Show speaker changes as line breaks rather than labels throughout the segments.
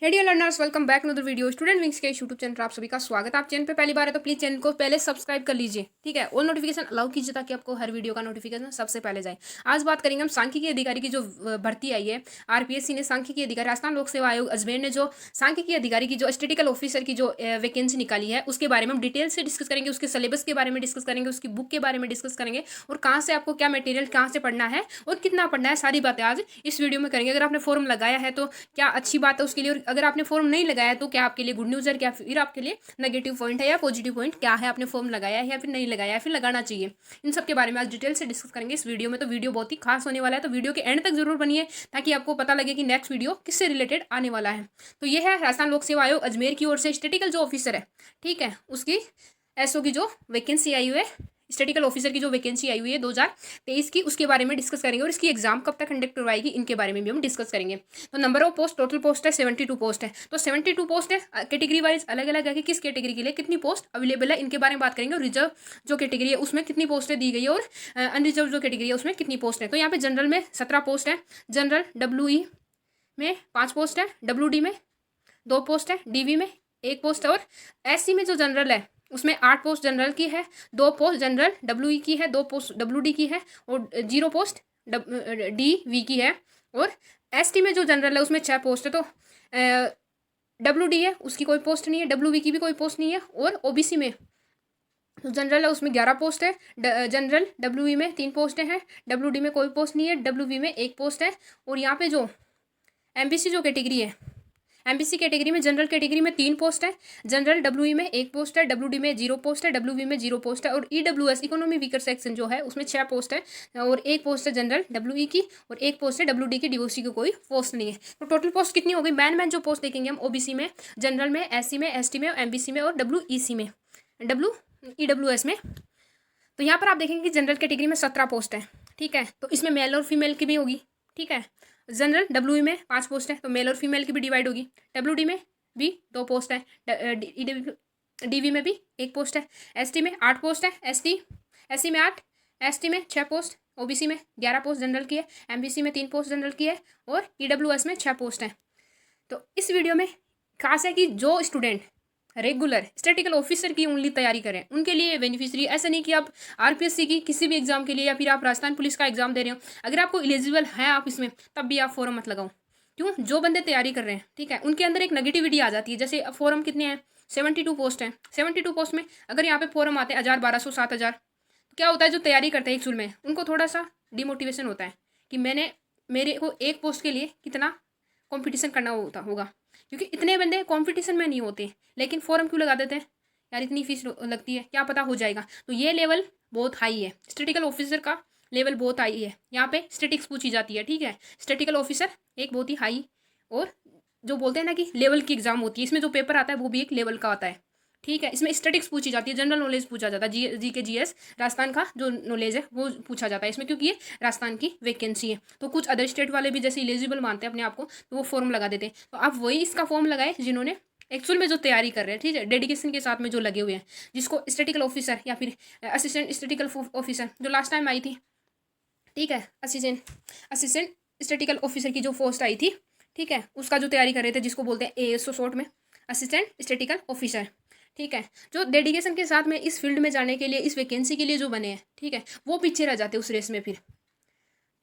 हेडियो learners welcome back another video Student Wings के YouTube channel पर आप सभी का स्वागत है। आप चैनल पे पहली बार है तो प्लीज चैनल को पहले सब्सक्राइब कर लीजिए, ठीक है। ऑल नोटिफिकेशन अलाउ कीजिए ताकि आपको हर वीडियो का नोटिफिकेशन सबसे पहले जाए। आज बात करेंगे हम सांख्यिकी अधिकारी की जो भर्ती आई है। आरपीएससी ने सांख्यिकी अधिकारी, राजस्थान लोक सेवा आयोग अजमेर ने जो सांख्यिकी अधिकारी की जो स्टेटिकल ऑफिसर की जो वैकेंसी निकाली है उसके बारे में हम डिटेल से डिस्कस करेंगे। उसके सिलेबस के बारे में डिस्कस करेंगे, उसकी बुक के बारे में डिस्कस करेंगे और कहाँ से आपको क्या मटेरियल कहाँ से पढ़ना है और कितना पढ़ना है, सारी बातें आज इस वीडियो में करेंगे। अगर आपने फॉर्म लगाया है तो क्या अच्छी बात है उसके लिए, और अगर आपने फॉर्म नहीं लगाया तो क्या आपके लिए गुड न्यूज़ है, क्या फिर आपके लिए नेगेटिव पॉइंट है या पॉजिटिव पॉइंट क्या है, आपने फॉर्म लगाया है या फिर नहीं लगाया है, फिर लगाना चाहिए। इन सब के बारे में आज डिटेल से डिस्कस करेंगे इस वीडियो में। तो वीडियो बहुत ही खास होने वाला है, तो वीडियो के एंड तक जरूर बनिए ताकि आपको पता लगे कि नेक्स्ट वीडियो किससे रिलेटेड आने वाला है। तो ये है राजस्थान लोक सेवा आयोग अजमेर की ओर से स्टेटिकल जो ऑफिसर है, ठीक है, उसकी एसओ की जो वैकेंसी आई हुई है, स्टेटिकल ऑफिसर की जो वैकेंसी आई हुई है 2023 की, उसके बारे में डिस्कस करेंगे और इसकी एग्जाम कब तक कंडक्ट करवाएगी इनके बारे में भी हम डिस्कस करेंगे। तो number of post, total post है 72 पोस्ट है। तो 72 पोस्ट है, कैटेगरी वाइज अलग अलग है कि किस कैटेगरी के लिए कितनी पोस्ट अवेलेबल है, इनके बारे में बात करेंगे। और रिजर्व जो कैटेगरी है उसमें कितनी पोस्टें दी गई है और अनरिजर्व जो कैटेगरी है उसमें कितनी पोस्ट है। तो यहाँ पे जनरल में 17 पोस्ट है, जनरल डब्ल्यू में 5 पोस्ट है, डब्ल्यू में 2 पोस्ट है, डीवी में 1 पोस्ट है और एससी में जो जनरल है उसमें 8 पोस्ट जनरल की है, 2 पोस्ट जनरल डब्ल्यू की है, 2 पोस्ट डब्ल्यू की है और 0 पोस्ट डी वी की है। और एसटी में जो जनरल है उसमें 6 पोस्ट है। तो डब्ल्यू है उसकी कोई पोस्ट नहीं है, डब्ल्यू की भी कोई पोस्ट नहीं है। और ओबीसी में जो जनरल है उसमें 11 पोस्ट है, जनरल डब्ल्यू में 3 पोस्टें हैं, डब्ल्यू में कोई पोस्ट नहीं है, डब्ल्यू में 1 पोस्ट है। और यहाँ पे जो एमबीसी जो कैटेगरी है, एमबीसी कैटेगरी में जनरल कैटेगरी में 3 पोस्ट है, जनरल डब्ल्यू में 1 पोस्ट है, डब्ल्यू में 0 पोस्ट है, डब्ल्यू में 0 पोस्ट है। और ईडब्ल्यूएस इकोनॉमी वीकर सेक्शन जो है उसमें 6 पोस्ट है और 1 पोस्ट है जनरल डब्ल्यू की और 1 पोस्ट है डब्ल्यू की, डीओसी की कोई पोस्ट नहीं है। तो टोटल पोस्ट कितनी हो गई, मैन जो पोस्ट देखेंगे हम ओबीसी में, जनरल में, एससी में, एसटी में, एमबीसी में और डब्ल्यूईसी में, ईडब्ल्यूएस में। तो यहाँ पर आप देखेंगे कि जनरल कैटेगरी में 17 पोस्ट है, ठीक है। तो इसमें मेल और फीमेल की भी होगी, ठीक है। जनरल डब्ल्यू में 5 पोस्ट है तो मेल और फीमेल की भी डिवाइड होगी, डब्ल्यू में भी 2 पोस्ट है, डीवी में भी 1 पोस्ट है, एसटी में 8 पोस्ट है, एससी में 8, एसटी में 6 पोस्ट, ओबीसी में 11 पोस्ट जनरल की है, एमबीसी में 3 पोस्ट जनरल की है और ईडब्ल्यूएस में 6 पोस्ट है। तो इस वीडियो में खास है कि जो स्टूडेंट रेगुलर स्टैटिकल ऑफिसर की ओनली तैयारी करें उनके लिए बेनिफिशियरी, ऐसा नहीं कि आप आरपीएससी की किसी भी एग्जाम के लिए या फिर आप राजस्थान पुलिस का एग्जाम दे रहे हो, अगर आपको एलिजिबल है आप इसमें तब भी आप फॉर्म मत लगाओ। क्यों, जो बंदे तैयारी कर रहे हैं, ठीक है, उनके अंदर एक नेगेटिविटी आ जाती है। जैसे फॉर्म कितने हैं, 72 पोस्ट हैं, 72 पोस्ट में अगर यहाँ पे फॉर्म आते हैं 1000, 1200, 7000, तो क्या होता है, जो तैयारी करते हैं एक्चुअल में उनको थोड़ा सा डिमोटिवेशन होता है कि मेरे को एक पोस्ट के लिए कितना कंपटीशन करना होगा, क्योंकि इतने बंदे कंपटीशन में नहीं होते, लेकिन फॉर्म क्यों लगा देते हैं यार, इतनी फीस लगती है, क्या पता हो जाएगा। तो ये लेवल बहुत हाई है, स्टैटिकल ऑफिसर का लेवल बहुत हाई है। यहाँ पे स्टैटिक्स पूछी जाती है, ठीक है। स्टैटिकल ऑफिसर एक बहुत ही हाई और जो बोलते हैं ना कि लेवल की एग्जाम होती है, इसमें जो पेपर आता है वो भी एक लेवल का आता है, ठीक है। इसमें स्टैटिक्स पूछी जाती है, जनरल नॉलेज पूछा जाता है, जी के जीएस राजस्थान का जो नॉलेज है वो पूछा जाता है इसमें, क्योंकि ये राजस्थान की वैकेंसी है। तो कुछ अदर स्टेट वाले भी जैसे एलिजिबल मानते हैं अपने आप को तो वो फॉर्म लगा देते हैं। तो आप वही इसका फॉर्म लगाए जिन्होंने एक्चुअल में जो तैयारी कर रहे हैं, ठीक है, डेडिकेशन के साथ में जो लगे हुए हैं, जिसको स्टैटिकल ऑफिसर या फिर असिस्टेंट स्टैटिकल ऑफिसर जो लास्ट टाइम आई थी, ठीक है, असिस्टेंट स्टैटिकल ऑफिसर की जो पोस्ट आई थी, ठीक है, उसका जो तैयारी कर रहे थे जिसको बोलते हैं एएसओ शॉर्ट में, असिस्टेंट स्टैटिकल ऑफिसर, ठीक है। जो डेडिकेशन के साथ में इस फील्ड में जाने के लिए, इस वैकेंसी के लिए जो बने हैं, ठीक है, वो पीछे रह जाते उस रेस में फिर,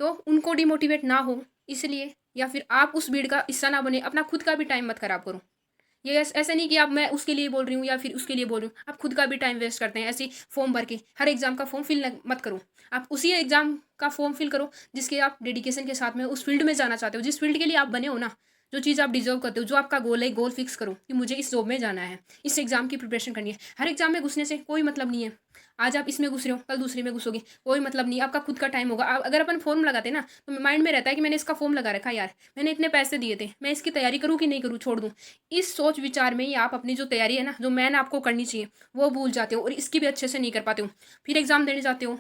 तो उनको डिमोटिवेट ना हो इसलिए, या फिर आप उस भीड़ का हिस्सा ना बने, अपना खुद का भी टाइम मत खराब करो। ये ऐसा नहीं कि आप मैं उसके लिए बोल रही हूँ या फिर उसके लिए बोल रही हूँ, आप खुद का भी टाइम वेस्ट करते हैं ऐसे फॉर्म भर के। हर एग्जाम का फॉर्म फिल मत करो, आप उसी एग्जाम का फॉर्म फिल करो जिसके आप डेडिकेशन के साथ में उस फील्ड में जाना चाहते हो, जिस फील्ड के लिए आप बने हो ना, जो चीज़ आप डिजर्व करते हो, जो आपका गोल है, गोल फिक्स करो कि मुझे इस जॉब में जाना है, इस एग्जाम की प्रिपरेशन करनी है। हर एग्जाम में घुसने से कोई मतलब नहीं है, आज आप इसमें घुस रहे हो कल दूसरे में घुसोगे, कोई मतलब नहीं, आपका खुद का टाइम होगा। अगर अपन फॉर्म लगाते ना तो माइंड में रहता है कि मैंने इसका फॉर्म लगा रखा है यार, मैंने इतने पैसे दिए थे, मैं इसकी तैयारी करूँ कि नहीं करूँ, छोड़ दूँ। इस सोच विचार में ही आप अपनी जो तैयारी है ना, जो मैन आपको करनी चाहिए वो भूल जाते हो और इसकी भी अच्छे से नहीं कर पाते हो। फिर एग्जाम देने जाते हो,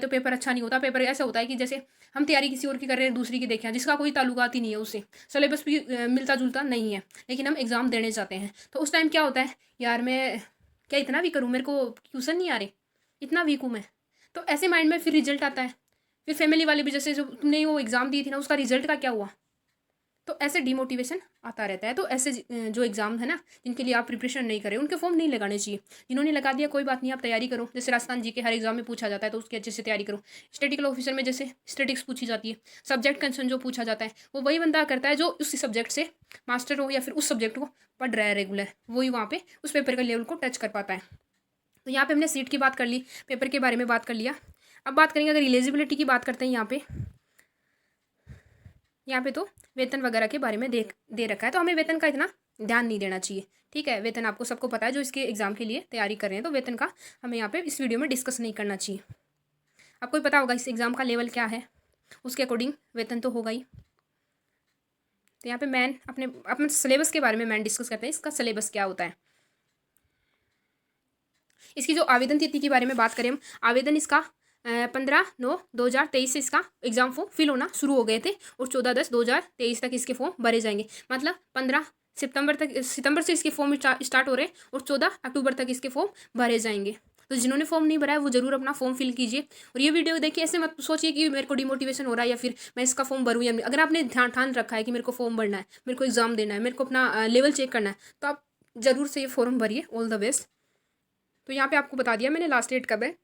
पेपर अच्छा नहीं होता। पेपर ऐसा होता है कि जैसे हम तैयारी किसी और की कर रहे हैं, दूसरी की देखें, जिसका कोई ताल्लुकात ही नहीं है उससे, सिलेबस भी मिलता जुलता नहीं है, लेकिन हम एग्जाम देने जाते हैं। तो उस टाइम क्या होता है, यार मैं क्या इतना भी करूँ, मेरे को क्वेश्चन नहीं आ रहे, इतना वीक हूँ मैं। तो ऐसे माइंड में फिर रिजल्ट आता है। फिर फैमिली वाले भी, जैसे जो तुमने वो एग्ज़ाम दी थी ना उसका रिजल्ट का क्या हुआ, तो ऐसे डिमोटिवेशन आता रहता है। तो ऐसे जो एग्ज़ाम है ना, जिनके लिए आप प्रिपरेशन नहीं करें, उनके फॉर्म नहीं लगाने चाहिए। जिन्होंने लगा दिया कोई बात नहीं, आप तैयारी करो। जैसे राजस्थान जी के हर एग्जाम में पूछा जाता है तो उसकी अच्छे से तैयारी करो। स्टैटिकल ऑफिसर में जैसे स्टैटिक्स पूछी जाती है, सब्जेक्ट कंसर्न जो पूछा जाता है वो वही बंदा करता है जो उस सब्जेक्ट से मास्टर हो या फिर उस सब्जेक्ट को पढ़ रहा है रेगुलर, वही वहाँ पे उस पेपर के लेवल को टच कर पाता है। तो यहाँ पे हमने सीट की बात कर ली, पेपर के बारे में बात कर लिया। अब बात करेंगे अगर एलिजिबिलिटी की बात करते हैं यहाँ पे तो वेतन वगैरह के बारे में दे रखा है। तो हमें वेतन का इतना ध्यान नहीं देना चाहिए, ठीक है। वेतन आपको सबको पता है जो इसके एग्जाम के लिए तैयारी कर रहे हैं, तो वेतन का हमें यहाँ पे इस वीडियो में डिस्कस नहीं करना चाहिए। आपको भी पता होगा इस एग्ज़ाम का लेवल क्या है, उसके अकॉर्डिंग वेतन तो होगा ही। तो यहाँ पे अपने सिलेबस के बारे में मैन डिस्कस करते हैं, इसका सिलेबस क्या होता है। इसकी जो आवेदन तिथि के बारे में बात करें हम, आवेदन इसका 15/9/2023 से इसका एग्ज़ाम फॉर्म फिल होना शुरू हो गए थे और 14/10/2023 तक इसके फॉर्म भरे जाएंगे। मतलब 15 सितंबर से इसके फॉर्म स्टार्ट हो रहे हैं और 14 अक्टूबर तक इसके फॉर्म भरे जाएंगे। तो जिन्होंने फॉर्म नहीं भरा है वो जरूर अपना फॉर्म फिल कीजिए। और ये वीडियो देखिए, ऐसे मत सोचिए कि मेरे को डिमोटिवेशन हो रहा है या फिर मैं इसका फॉर्म भरूँ या नहीं। अगर आपने ठान रखा है कि मेरे को फॉर्म भरना है, मेरे को एग्जाम देना है, मेरे को अपना लेवल चेक करना है, तो आप जरूर से ये फॉर्म भरिए। All the best. तो यहाँ पे आपको बता दिया मैंने लास्ट डेट कब है,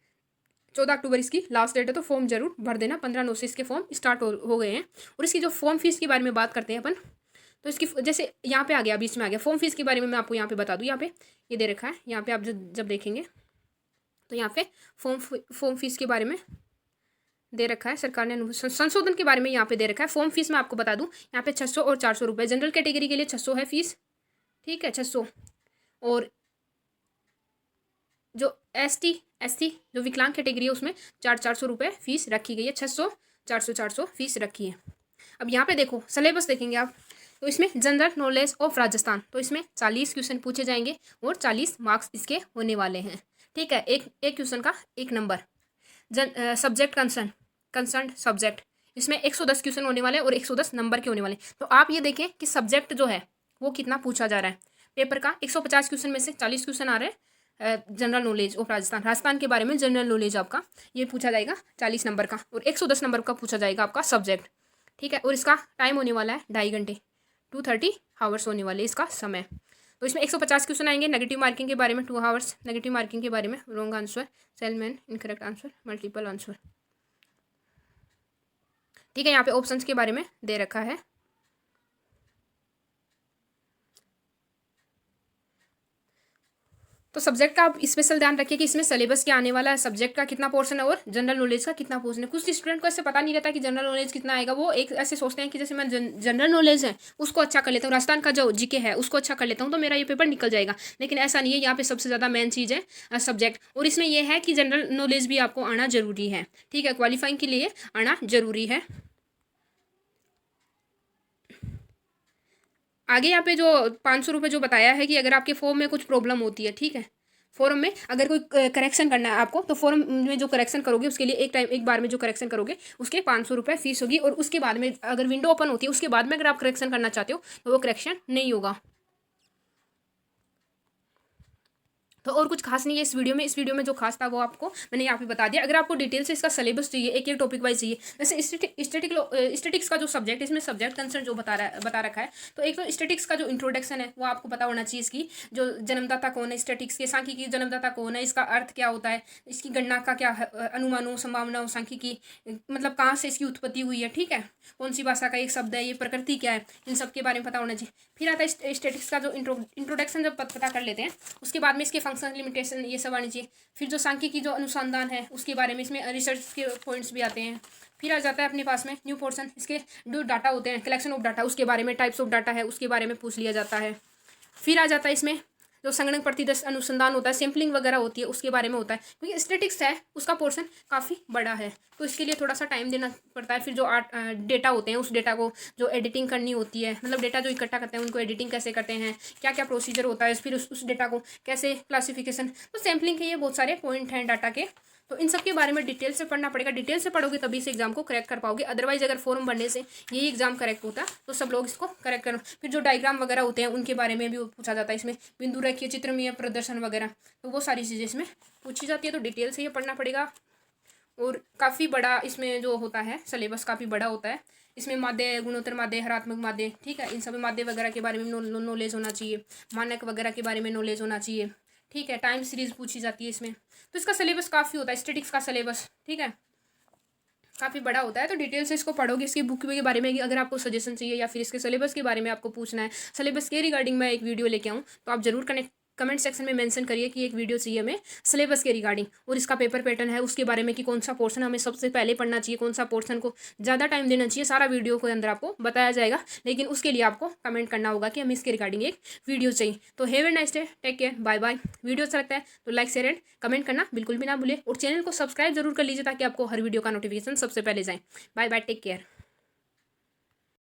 14 अक्टूबर इसकी लास्ट डेट है। तो फॉर्म जरूर भर देना। 15/9 से इसके फॉर्म स्टार्ट हो गए हैं। और इसकी जो फॉर्म फीस के बारे में बात करते हैं अपन, तो इसकी जैसे यहाँ पे आ गया, बीच में आ गया फॉर्म फीस के बारे में मैं आपको यहाँ पे बता दूँ। यहाँ पे ये दे रखा है, यहाँ पे आप जब देखेंगे तो यहाँ पे फॉर्म फीस के बारे में दे रखा है। सरकार ने संशोधन के बारे में यहाँ पे दे रखा है। फॉर्म फीस मैं आपको बता दूँ, यहाँ पे 600 और 400 रुपये। जनरल कैटेगरी के लिए 600 है फीस, ठीक है, 600। और जो एसटी जो विकलांग कैटेगरी है उसमें 400 रुपये फीस रखी गई है। 600 400 फीस रखी है। अब यहाँ पे देखो सिलेबस देखेंगे आप, तो इसमें जनरल नॉलेज ऑफ राजस्थान, तो इसमें 40 क्वेश्चन पूछे जाएंगे और 40 मार्क्स इसके होने वाले हैं, ठीक है। एक क्वेश्चन का 1 नंबर। सब्जेक्ट कंसर्न सब्जेक्ट, इसमें 110 क्वेश्चन होने वाले हैं और 110 नंबर के होने वाले। तो आप ये देखें कि सब्जेक्ट जो है वो कितना पूछा जा रहा है। पेपर का 150 क्वेश्चन में से 40 क्वेश्चन आ रहे हैं जनरल नॉलेज ऑफ राजस्थान के बारे में। जनरल नॉलेज आपका ये पूछा जाएगा 40 नंबर का, और 110 नंबर का पूछा जाएगा आपका सब्जेक्ट, ठीक है। और इसका टाइम होने वाला है 2.5 घंटे, 230 आवर्स होने वाले इसका समय। तो इसमें 150 क्वेश्चन आएंगे। नेगेटिव मार्किंग के बारे में 2 आवर्स, नेगेटिव मार्किंग के बारे में wrong answer, salesman, incorrect answer, multiple answer, ठीक है। यहाँ पे ऑप्शंस के बारे में दे रखा है। तो सब्जेक्ट का आप स्पेशल ध्यान रखिए कि इसमें सिलेबस क्या आने वाला है, सब्जेक्ट का कितना पोर्शन है और जनरल नॉलेज का कितना पोर्शन है। कुछ स्टूडेंट को ऐसे पता नहीं रहता कि जनरल नॉलेज कितना आएगा। वो एक ऐसे सोचते हैं कि जैसे मैं जनरल नॉलेज है उसको अच्छा कर लेता हूँ, राजस्थान का जो जीके है उसको अच्छा कर लेता हूँ तो मेरा ये पेपर निकल जाएगा। लेकिन ऐसा नहीं है। यहाँ पे सबसे ज़्यादा मेन चीज़ है सब्जेक्ट। और इसमें यह है कि जनरल नॉलेज भी आपको आना जरूरी है, ठीक है, क्वालिफाइंग के लिए आना जरूरी है। आगे यहाँ पे जो 500 रुपये जो बताया है कि अगर आपके फॉर्म में कुछ प्रॉब्लम होती है, ठीक है, फॉर्म में अगर कोई करेक्शन करना है आपको, तो फॉर्म में जो करेक्शन करोगे उसके लिए एक बार में जो करेक्शन करोगे उसके 500 रुपये फीस होगी। और उसके बाद में अगर विंडो ओपन होती है उसके बाद में अगर आप करेक्शन करना चाहते हो तो वो करेक्शन नहीं होगा। तो और कुछ खास नहीं है इस वीडियो में। इस वीडियो में जो खास था वो आपको मैंने यहाँ पे बता दिया। अगर आपको डिटेल से इसका सिलेबस चाहिए, एक टॉपिक वाइज चाहिए, जैसे स्टेटिक्स का जो सब्जेक्ट, इसमें सब्जेक्ट कंसर्न जो बता रखा है, तो एक तो स्टेटिक्स का जो इंट्रोडक्शन है वो आपको पता होना चाहिए। इसकी जो जन्मदाता कौन है, स्टेटिक्स के सांख्यिकी जन्मदाता कौन है, इसका अर्थ क्या होता है, इसकी गणना का क्या अनुमानों संभावनाओं सांख्यिकी, मतलब कहाँ से इसकी उत्पत्ति हुई है, ठीक है, कौन सी भाषा का एक शब्द है, ये प्रकृति क्या है, इन सब के बारे में पता होना चाहिए। फिर आता है स्टेटिक्स का जो इंट्रोडक्शन जब पता कर लेते हैं उसके बाद में इसके फंक्शन लिमिटेशन ये सब आनी चाहिए। फिर जो सांख्यिकी जो अनुसंधान है उसके बारे में, इसमें रिसर्च के पॉइंट्स भी आते हैं। फिर आ जाता है अपने पास में न्यू पोर्शन, इसके जो डाटा होते हैं, कलेक्शन ऑफ डाटा, उसके बारे में, टाइप्स ऑफ डाटा है उसके बारे में पूछ लिया जाता है। फिर आ जाता है इसमें जो संगणक प्रतिदर्श अनुसंधान होता है, सैम्पलिंग वगैरह होती है, उसके बारे में होता है। क्योंकि स्टैटिक्स है उसका पोर्शन काफ़ी बड़ा है तो इसके लिए थोड़ा सा टाइम देना पड़ता है। फिर जो डेटा होते हैं उस डेटा को जो एडिटिंग करनी होती है, मतलब डेटा जो इकट्ठा करते हैं उनको एडिटिंग कैसे करते हैं, क्या क्या प्रोसीजर होता है, फिर उस डेटा को कैसे क्लासिफिकेशन, तो सैम्पलिंग के ये बहुत सारे पॉइंट हैं डाटा के। तो इन सब के बारे में डिटेल से पढ़ना पड़ेगा। डिटेल से पढ़ोगे तभी इस एग्जाम को करेक्ट कर पाओगे। अदरवाइज अगर फॉर्म भरने से यही एग्जाम करेक्ट होता तो सब लोग इसको करेक्ट करो। फिर जो डायग्राम वगैरह होते हैं उनके बारे में भी पूछा जाता है इसमें, बिंदु रेखीय चित्रमय प्रदर्शन वगैरह, तो वो सारी चीज़ें इसमें पूछी जाती है। तो डिटेल से ये पढ़ना पड़ेगा। और काफ़ी बड़ा इसमें जो होता है सिलेबस काफ़ी बड़ा होता है। इसमें मादे, गुणोत्तर मादे, हरात्मक मादे, ठीक है, इन सभी मादे वगैरह के बारे में नॉलेज होना चाहिए, मानक वगैरह के बारे में नॉलेज होना चाहिए, ठीक है। टाइम सीरीज पूछी जाती है इसमें। तो इसका सिलेबस काफ़ी होता है, स्टैटिक्स का सिलेबस, ठीक है, काफ़ी बड़ा होता है। तो डिटेल से इसको पढ़ोगे, इसकी बुक के बारे में अगर आपको सजेशन चाहिए या फिर इसके सिलेबस के बारे में आपको पूछना है, सिलेबस के रिगार्डिंग मैं एक वीडियो लेके आऊँ, तो आप जरूर कमेंट सेक्शन में मेंशन करिए कि एक वीडियो चाहिए हमें सिलेबस के रिगार्डिंग, और इसका पेपर पैटर्न है उसके बारे में कि कौन सा पोर्शन हमें सबसे पहले पढ़ना चाहिए, कौन सा पोर्शन को ज़्यादा टाइम देना चाहिए, सारा वीडियो के अंदर आपको बताया जाएगा। लेकिन उसके लिए आपको कमेंट करना होगा कि हमें इसके रिगार्डिंग एक वीडियो चाहिए। तो have a nice day, take care, bye bye. Video अच्छा लगता है तो लाइक शेयर एंड कमेंट करना बिल्कुल भी ना भूले, और चैनल को सब्सक्राइब जरूर कर लीजिए ताकि आपको हर वीडियो का नोटिफिकेशन सबसे पहले जाए। Bye bye, take care.